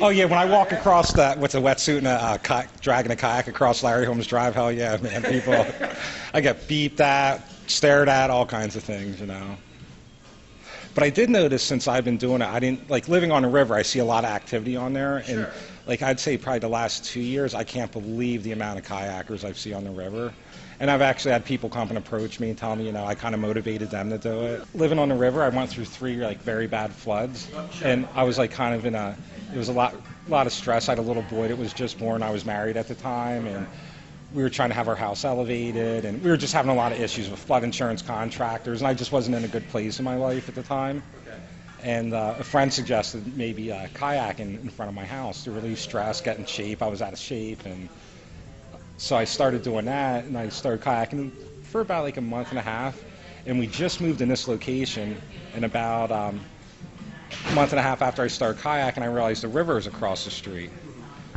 Oh yeah, when I walk across that with a wetsuit and dragging a kayak across Larry Holmes Drive, hell yeah, man, people, I get beeped at, stared at, all kinds of things, you know. But I did notice since I've been doing it, I didn't, like living on the river, I see a lot of activity on there. And Sure. like I'd say probably the last 2 years, I can't believe the amount of kayakers I see on the river. And I've actually had people come and approach me and tell me, you know, I kind of motivated them to do it. Living on the river, I went through 3 like very bad floods. Sure. And I was like kind of in a, it was a lot of stress. I had a little boy that was just born. I was married at the time. And we were trying to have our house elevated, and we were just having a lot of issues with flood insurance contractors, and I just wasn't in a good place in my life at the time. Okay. And a friend suggested maybe kayaking in front of my house to relieve stress, get in shape. I was out of shape, and so I started doing that, and I started kayaking for about like a month and a half, and we just moved in this location, and about a month and a half after I started kayaking, I realized the river is across the street.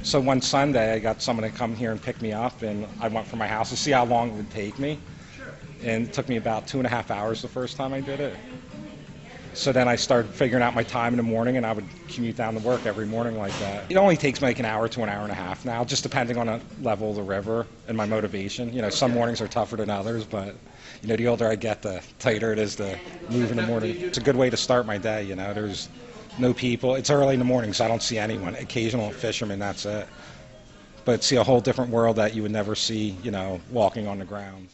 So one Sunday, I got someone to come here and pick me up, and I went from my house to see how long it would take me. Sure. And it took me about 2.5 hours the first time I did it. So then I started figuring out my time in the morning, and I would commute down to work every morning like that. It only takes me like an hour to an hour and a half now, just depending on the level of the river and my motivation. You know, some mornings are tougher than others, but you know, the older I get, the tighter it is to move in the morning. It's a good way to start my day, you know. There's no people. It's early in the morning, so I don't see anyone. Occasional fishermen, that's it. But see a whole different world that you would never see, you know, walking on the ground.